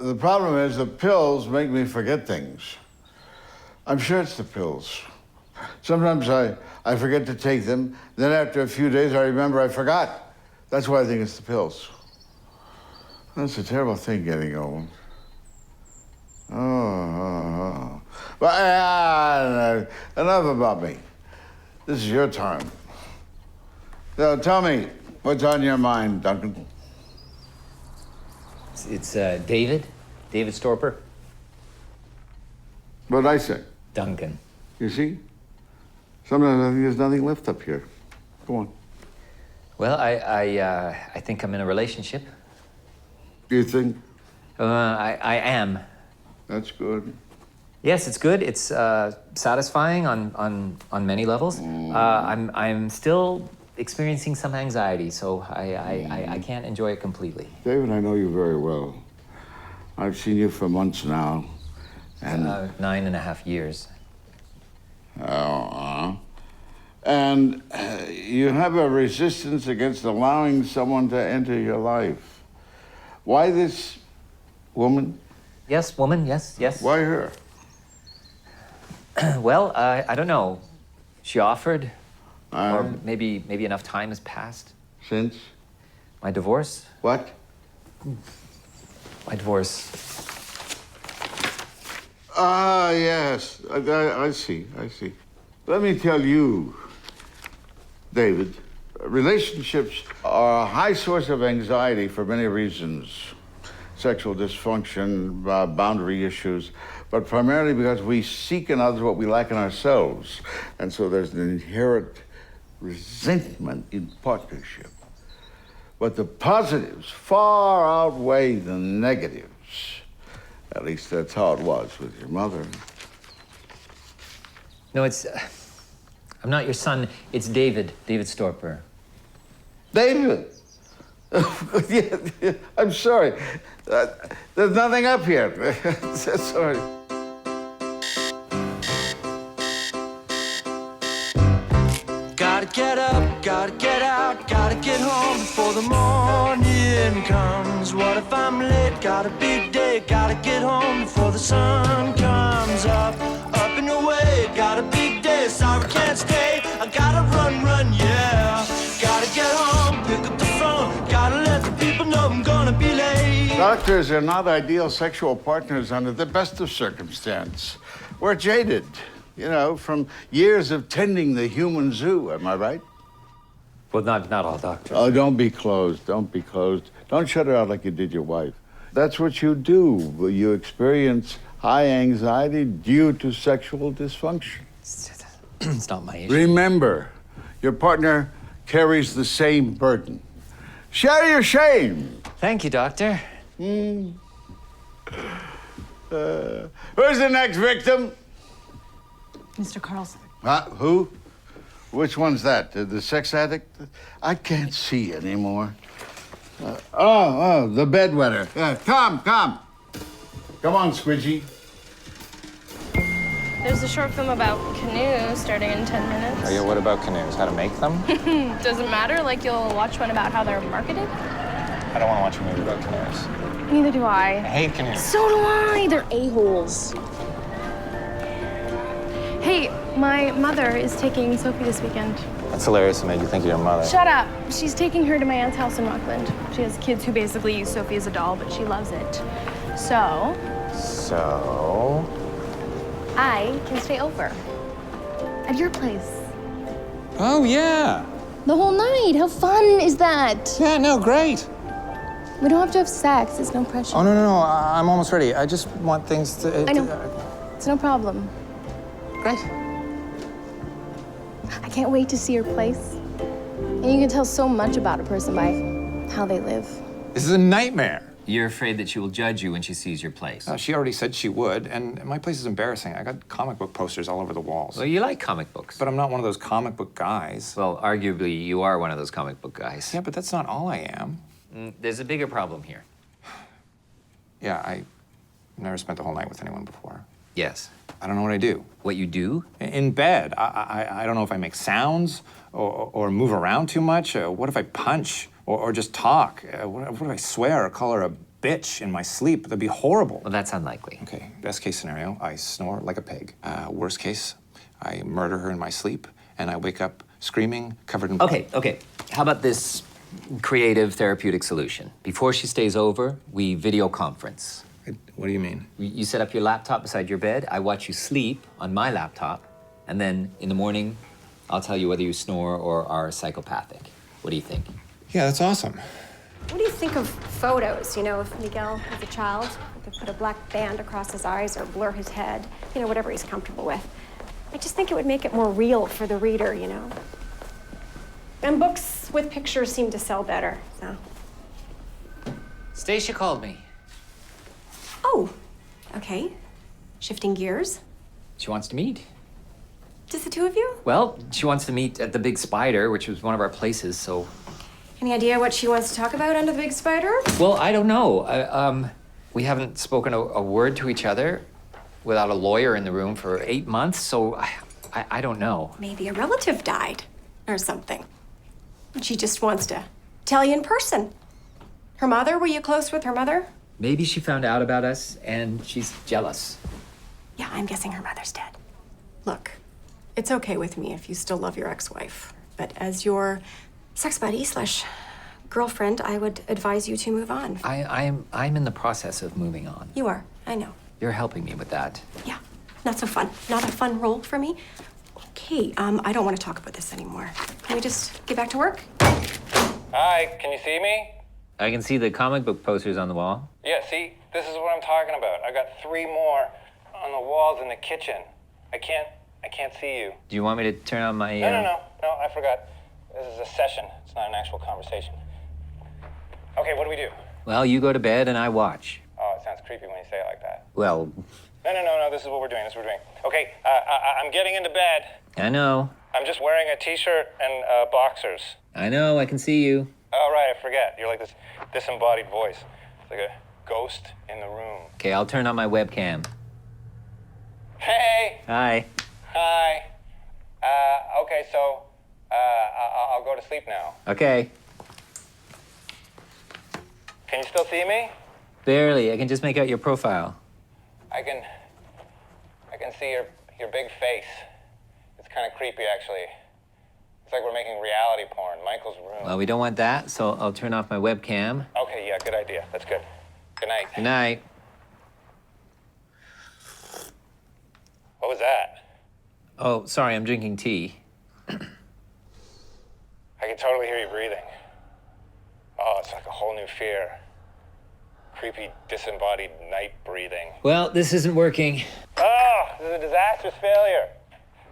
The problem is the pills make me forget things. I'm sure it's the pills. Sometimes I forget to take them. Then after a few days, I remember I forgot. That's why I think it's the pills. That's a terrible thing, getting old. Oh. But enough about me. This is your time. So tell me, what's on your mind, Duncan? It's David Storper. What'd I say? Duncan. You see? Sometimes I think there's nothing left up here. Go on. Well, I think I'm in a relationship. You think? I am. That's good. Yes, it's good. It's satisfying on many levels. I'm still experiencing some anxiety, so I can't enjoy it completely. David, I know you very well. I've seen you for months now, and 9.5 years. And you have a resistance against allowing someone to enter your life. Why this woman? Yes, woman. Yes. Why her? Well, I don't know. She offered, or Uh, maybe enough time has passed. Since? My divorce. What? My divorce. Ah, yes. I see. Let me tell you, David, relationships are a high source of anxiety for many reasons. Sexual dysfunction, boundary issues, but primarily because we seek in others what we lack in ourselves. And so there's an inherent resentment in partnership. But the positives far outweigh the negatives. At least that's how it was with your mother. No, it's. I'm not your son. It's David Storper. David! Yeah, I'm sorry. There's nothing up here. Sorry. Gotta get up, gotta get out, gotta get home before the morning comes. What if I'm late? Got a big day, gotta get home before the sun comes up. Up and away, got a big day, sorry can't stay. I gotta run, yeah. Gotta get home, pick up the phone, gotta let the people know I'm gonna be late. Doctors are not ideal sexual partners under the best of circumstance. We're jaded, from years of tending the human zoo, am I right? Well, not all doctors. Oh, don't be closed. Don't shut her out like you did your wife. That's what you do. You experience high anxiety due to sexual dysfunction. It's not my issue. Remember, your partner carries the same burden. Share your shame. Thank you, doctor. Who's the next victim? Mr. Carlson. Who? Which one's that? The sex addict? I can't see anymore. The bedwetter. Come. Come on, Squidgy. There's a short film about canoes starting in 10 minutes. Oh, yeah, what about canoes? How to make them? Doesn't matter, like you'll watch one about how they're marketed? I don't want to watch a movie about canoes. Neither do I I. hate canoes. So do I, they're a-holes. Hey, my mother is taking Sophie this weekend. That's hilarious. It made you think of your mother. Shut up. She's taking her to my aunt's house in Rockland. She has kids who basically use Sophie as a doll, but she loves it. So I can stay over at your place. Oh, yeah. The whole night. How fun is that? Yeah, no, great. We don't have to have sex. There's no pressure. Oh, no. I'm almost ready. I just want things to... I know. It's no problem. Great. I can't wait to see your place. And you can tell so much about a person by how they live. This is a nightmare. You're afraid that she will judge you when she sees your place. She already said she would, and my place is embarrassing. I got comic book posters all over the walls. Well, you like comic books. But I'm not one of those comic book guys. Well, arguably, you are one of those comic book guys. Yeah, but that's not all I am. There's a bigger problem here. Yeah, I've never spent the whole night with anyone before. Yes. I don't know what I do. What you do? In bed. I don't know if I make sounds or move around too much. What if I punch or just talk? What if I swear or call her a bitch in my sleep. That'd be horrible. Well, that's unlikely. Okay, best case scenario, I snore like a pig. Worst case, I murder her in my sleep, and I wake up screaming, covered in blood. Okay. How about this creative therapeutic solution? Before she stays over, we video conference. What do you mean? You set up your laptop beside your bed. I watch you sleep on my laptop. And then in the morning, I'll tell you whether you snore or are psychopathic. What do you think? Yeah, that's awesome. What do you think of photos, you know, of Miguel as a child? They put a black band across his eyes or blur his head, you know, whatever he's comfortable with. I just think it would make it more real for the reader, you know? And books with pictures seem to sell better, so. Stacia called me. Oh, okay. Shifting gears. She wants to meet. Just the two of you? Well, she wants to meet at the Big Spider, which was one of our places, so... Any idea what she wants to talk about under the big spider? Well, I don't know. We haven't spoken a word to each other without a lawyer in the room for 8 months, so I don't know. Maybe a relative died or something. And she just wants to tell you in person. Her mother, were you close with her mother? Maybe she found out about us and she's jealous. Yeah, I'm guessing her mother's dead. Look, it's okay with me if you still love your ex-wife, but as your sex buddy / girlfriend, I would advise you to move on. I'm in the process of moving on. You are, I know. You're helping me with that. Yeah, not so fun. Not a fun role for me. Okay, I don't want to talk about this anymore. Can we just get back to work? Hi, can you see me? I can see the comic book posters on the wall. Yeah, see, this is what I'm talking about. I got 3 more on the walls in the kitchen. I can't see you. Do you want me to turn on my... No, I forgot. This is a session. It's not an actual conversation. Okay, what do we do? Well, you go to bed and I watch. Oh, it sounds creepy when you say it like that. Well, No, this is what we're doing. Okay, I'm getting into bed. I know. I'm just wearing a t-shirt and boxers. I know, I can see you. Oh, right, I forget. You're like this disembodied voice. It's like a ghost in the room. Okay, I'll turn on my webcam. Hey! Hi. Hi. Okay, so I'll go to sleep now. Okay. Can you still see me? Barely, I can just make out your profile. I can see your big face. It's kind of creepy, actually. It's like we're making reality porn. Michael's room. Well, we don't want that, so I'll turn off my webcam. Okay, yeah, good idea. That's good. Good night. Good night. What was that? Oh, sorry, I'm drinking tea. I can totally hear you breathing. Oh, it's like a whole new fear. Creepy, disembodied night breathing. Well, this isn't working. Oh, this is a disastrous failure.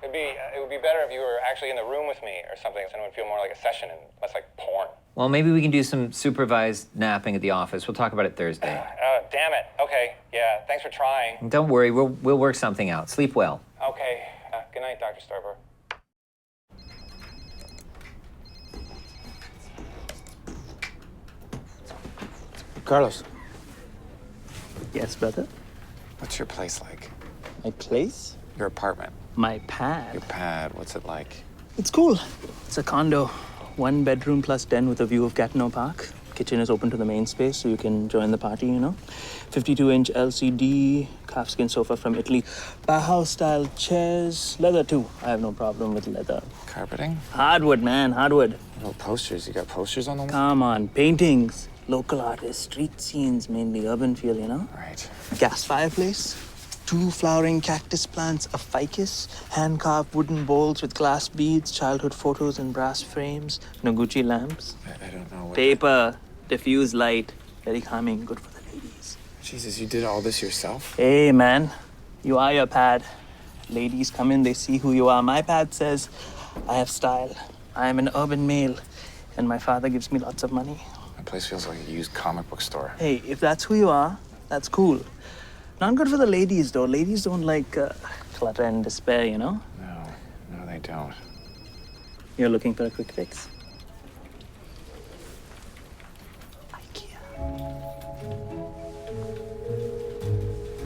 It would be better if you were actually in the room with me or something, so it would feel more like a session and less like porn. Well, maybe we can do some supervised napping at the office. We'll talk about it Thursday. Damn it. Okay, yeah, thanks for trying. Don't worry, we'll work something out. Sleep well. Okay, good night, Dr. Starber. Carlos. Yes, brother. What's your place like? My place? Your apartment? My pad. Your pad, what's it like? It's cool. It's a condo. 1 bedroom plus den with a view of Gatineau Park. Kitchen is open to the main space, so you can join the party, you know. 52-inch LCD, calfskin sofa from Italy. Bauhaus-style chairs. Leather, too. I have no problem with leather. Carpeting? Hardwood, man, hardwood. No posters. You got posters on the wall? Come on, paintings. Local artists, street scenes, mainly urban feel, you know? Right. Gas fireplace, 2 flowering cactus plants, a ficus, hand-carved wooden bowls with glass beads, childhood photos in brass frames, Noguchi lamps. I don't know what... Paper, diffuse light, very calming, good for the ladies. Jesus, you did all this yourself? Hey, man, you are your pad. Ladies come in, they see who you are. My pad says, I have style. I am an urban male, and my father gives me lots of money. My place feels like a used comic book store. Hey, if that's who you are, that's cool. Not good for the ladies, though. Ladies don't like clutter and despair, you know? No, they don't. You're looking for a quick fix?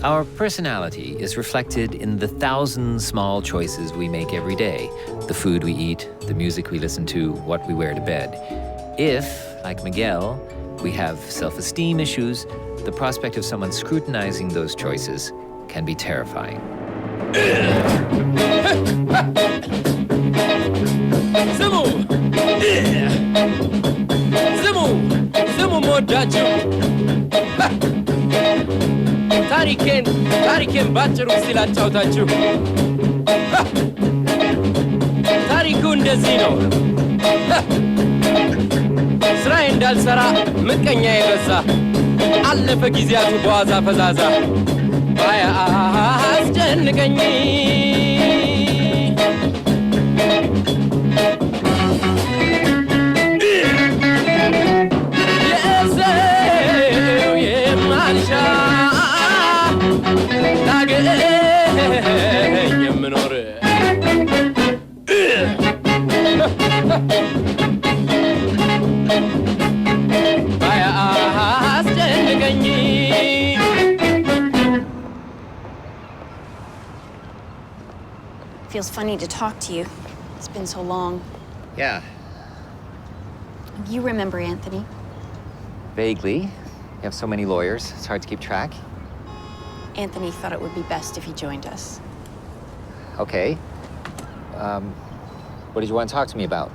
Our personality is reflected in the 1,000 small choices we make every day. The food we eat, the music we listen to, what we wear to bed. If, like Miguel, we have self-esteem issues, the prospect of someone scrutinizing those choices can be terrifying. ስሙ መወዳችሁ ታሪኬን ባጭሩ እስቲ ላጫውታችሁ። ታሪኩ እንደዚህ ነው። ስራዬ እንዳልሰራ ምቀኛ የበዛ አለፈ ጊዜያቱ በዋዛ ፈዛዛ አስጨንቀኝ የሰው የማልሻ ላገኝ የምኖር አስጨንቀኝ Feels funny to talk to you. It's been so long. Yeah, You remember Anthony? vaguely. You have so many lawyers, it's hard to keep track. Anthony thought it would be best if he joined us. Okay. What did you want to talk to me about?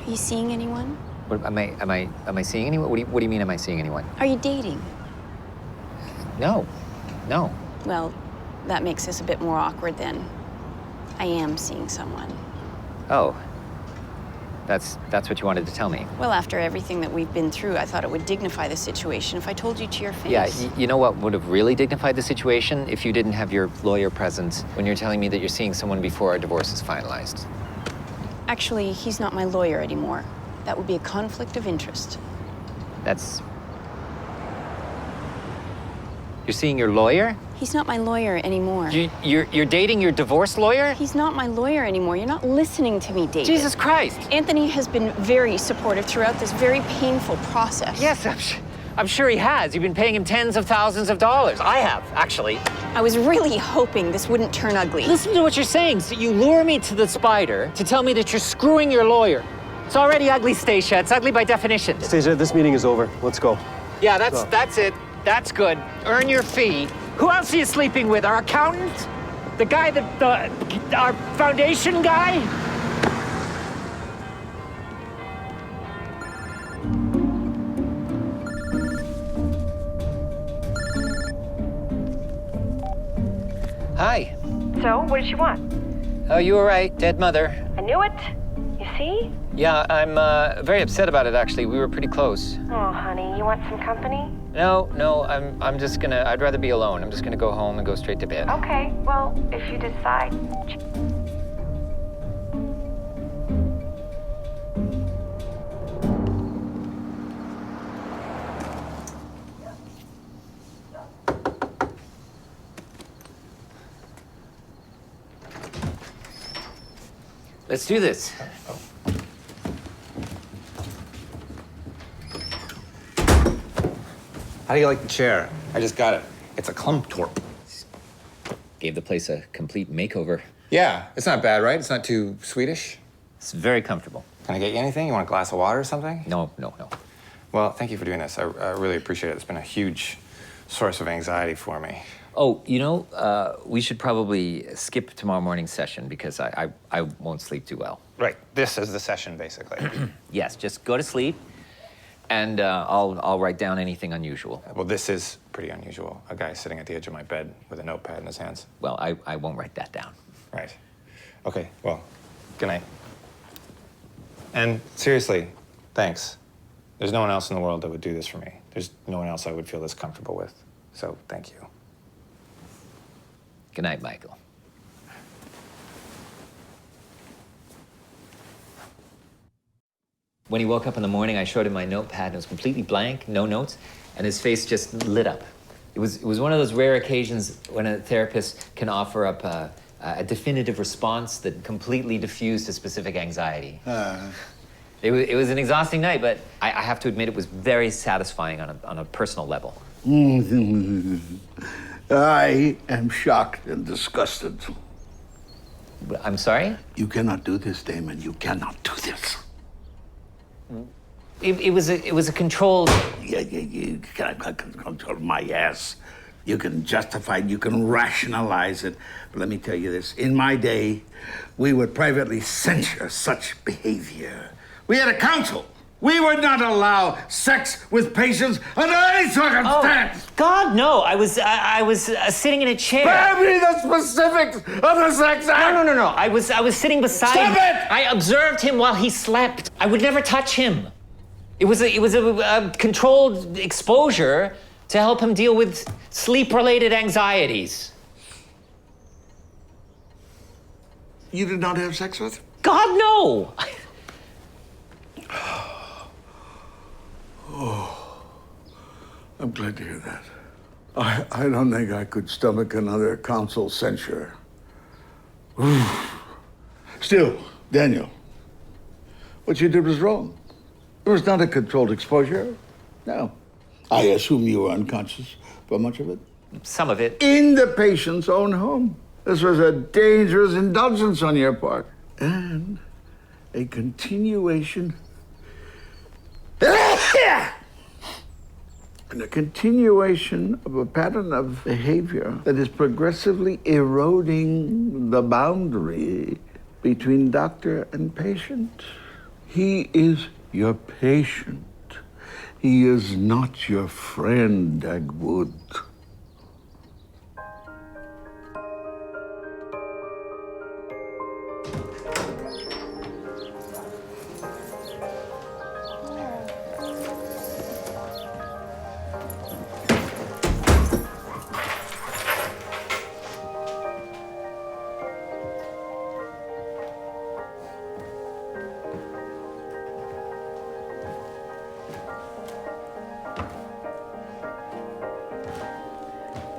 Are you seeing anyone? What, am I seeing anyone? What do you mean, am I seeing anyone? Are you dating? No, no. Well, that makes this a bit more awkward then. I am seeing someone. Oh, that's what you wanted to tell me. Well, after everything that we've been through, I thought it would dignify the situation if I told you to your face. Yeah, you know what would have really dignified the situation? If you didn't have your lawyer present when you're telling me that you're seeing someone before our divorce is finalized. Actually, he's not my lawyer anymore. That would be a conflict of interest. That's... You're seeing your lawyer? He's not my lawyer anymore. You're dating your divorce lawyer? He's not my lawyer anymore. You're not listening to me, David. Jesus Christ! Anthony has been very supportive throughout this very painful process. Yes, I'm sure he has. You've been paying him tens of thousands of dollars. I have, actually. I was really hoping this wouldn't turn ugly. Listen to what you're saying. So you lure me to the spider to tell me that you're screwing your lawyer. It's already ugly, Stacia. It's ugly by definition. Stacia, this meeting is over. Let's go. Yeah, that's it. That's good. Earn your fee. Who else are you sleeping with? Our accountant? The guy our foundation guy? Hi. So, what did she want? Oh, you were right. Dead mother. I knew it. You see? Yeah, I'm very upset about it, actually. We were pretty close. Oh, honey, you want some company? No, I'm just gonna, I'd rather be alone. I'm just gonna go home and go straight to bed. Okay, well, if you decide. Let's do this. How do you like the chair? I just got it. It's a Klumtorp. Gave the place a complete makeover. Yeah, it's not bad, right? It's not too Swedish. It's very comfortable. Can I get you anything? You want a glass of water or something? No. Well, thank you for doing this. I really appreciate it. It's been a huge source of anxiety for me. Oh, we should probably skip tomorrow morning's session because I won't sleep too well. Right. This is the session, basically. Yes, just go to sleep, and I'll write down anything unusual. Well, this is pretty unusual. A guy sitting at the edge of my bed with a notepad in his hands. Well, I won't write that down. Right. Okay, well, good night. And seriously, thanks. There's no one else in the world that would do this for me. There's no one else I would feel this comfortable with. So, thank you. Good night, Michael. When he woke up in the morning, I showed him my notepad, and it was completely blank, no notes, and his face just lit up. It was one of those rare occasions when a therapist can offer up a definitive response that completely diffused a specific anxiety. It was an exhausting night, but I have to admit it was very satisfying on a personal level. I am shocked and disgusted. I'm sorry? You cannot do this, Damon. You cannot do this. It was a controlled. You cannot control my ass. You can justify it, you can rationalize it. But let me tell you this. In my day, we would privately censure such behavior. We had a council. We would not allow sex with patients under any circumstance. Oh, God, no. I was sitting in a chair. Spare me the specifics of the sex act. No. I was sitting beside Stop him. it! I observed him while he slept. I would never touch him. It was a controlled exposure to help him deal with sleep-related anxieties. You did not have sex with him? God, no. Oh, I'm glad to hear that. I don't think I could stomach another council censure. Still, Daniel, what you did was wrong. It was not a controlled exposure. No. I assume you were unconscious for much of it? Some of it. In the patient's own home. This was a dangerous indulgence on your part. And a continuation. And a continuation of a pattern of behavior that is progressively eroding the boundary between doctor and patient. He is your patient. He is not your friend, Dagwood.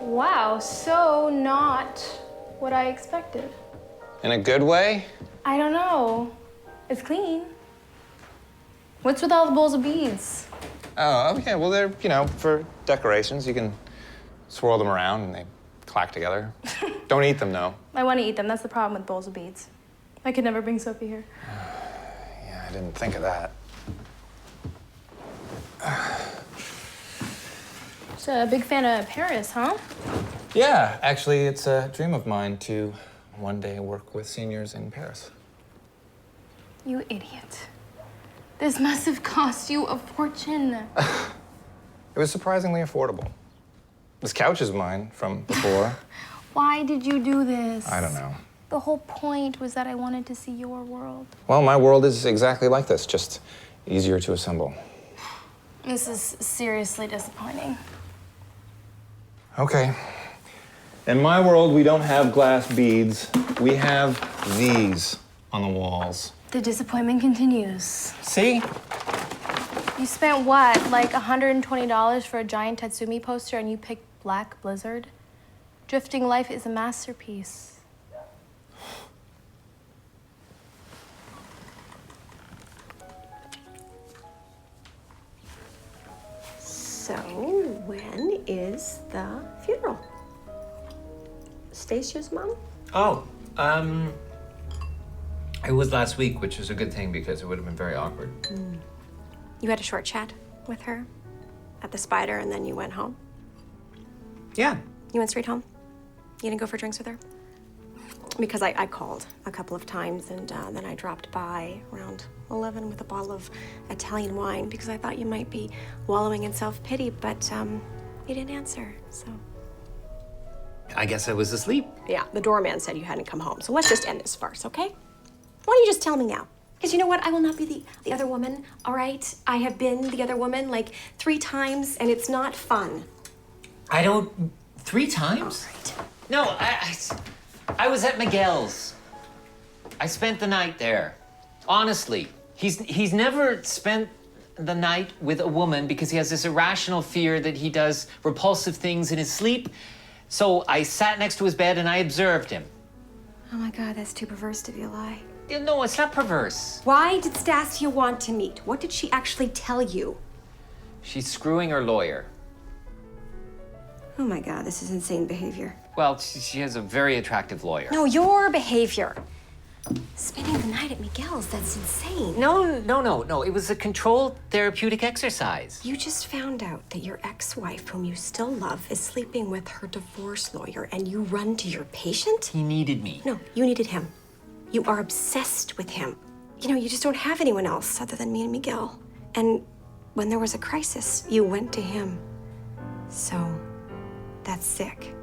Wow, so not what I expected. In a good way? I don't know. It's clean. What's with all the bowls of beads? Oh, okay. Well, they're, for decorations. You can swirl them around and they clack together. Don't eat them, though. I want to eat them. That's the problem with bowls of beads. I could never bring Sophie here. Yeah, I didn't think of that. Just a big fan of Paris, huh? Yeah, actually, it's a dream of mine to one day work with seniors in Paris. You idiot. This must have cost you a fortune. It was surprisingly affordable. This couch is mine from before. Why did you do this? I don't know. The whole point was that I wanted to see your world. Well, my world is exactly like this, just easier to assemble. This is seriously disappointing. Okay. In my world, we don't have glass beads. We have these on the walls. The disappointment continues. See? You spent what, like $120 for a giant Tatsumi poster and you picked Black Blizzard? Drifting Life is a masterpiece. So, when is the funeral? Stacey's mom? Oh, it was last week, which was a good thing because it would have been very awkward. You had a short chat with her at the Spider and then you went home? Yeah. You went straight home? You didn't go for drinks with her? Because I called a couple of times and then I dropped by around 11 with a bottle of Italian wine because I thought you might be wallowing in self-pity, but you didn't answer, so. I guess I was asleep. Yeah, the doorman said you hadn't come home, so let's just end this farce, okay? Why don't you just tell me now? Because you know what? I will not be the other woman, all right? I have been the other woman like 3 times, and it's not fun. I don't... 3 times? All right. No, I was at Miguel's. I spent the night there. Honestly, he's never spent the night with a woman because he has this irrational fear that he does repulsive things in his sleep. So I sat next to his bed and I observed him. Oh my God, that's too perverse to be a lie. No, it's not perverse. Why did Stasia want to meet? What did she actually tell you? She's screwing her lawyer. Oh my God, this is insane behavior. Well, she has a very attractive lawyer. No, your behavior. Spending the night at Miguel's, that's insane. No. It was a controlled therapeutic exercise. You just found out that your ex-wife, whom you still love, is sleeping with her divorce lawyer, and you run to your patient? He needed me. No, you needed him. You are obsessed with him. You know, you just don't have anyone else other than me and Miguel. And when there was a crisis, you went to him. So, that's sick.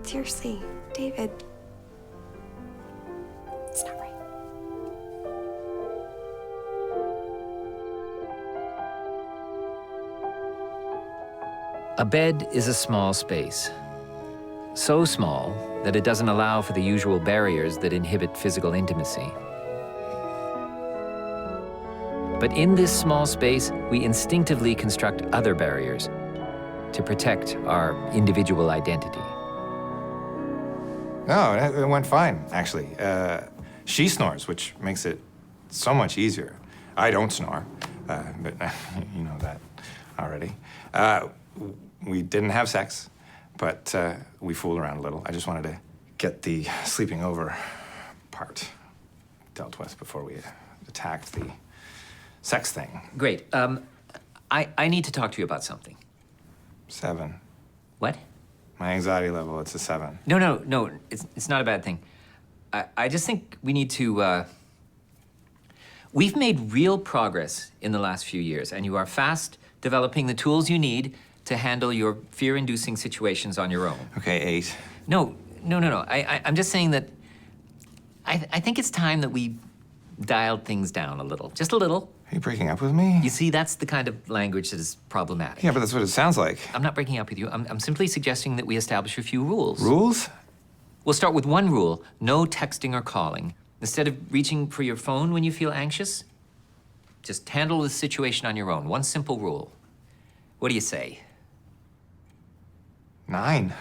Seriously, David. It's not right. A bed is a small space. So small that it doesn't allow for the usual barriers that inhibit physical intimacy. But in this small space, we instinctively construct other barriers to protect our individual identity. No, it went fine, actually. She snores, which makes it so much easier. I don't snore, but you know that already. We didn't have sex, but we fooled around a little. I just wanted to get the sleeping over part dealt with before we attacked the sex thing. Great. I need to talk to you about something. 7. What? My anxiety level, it's a 7. No. It's not a bad thing. I just think we need to. We've made real progress in the last few years, and you are fast developing the tools you need to handle your fear-inducing situations on your own. Okay, 8. No. I'm just saying that I think it's time that we dialed things down a little. Just a little. Are you breaking up with me? You see, that's the kind of language that is problematic. Yeah, but that's what it sounds like. I'm not breaking up with you. I'm simply suggesting that we establish a few rules. Rules? We'll start with one rule: no texting or calling. Instead of reaching for your phone when you feel anxious, just handle the situation on your own. One simple rule. What do you say? 9.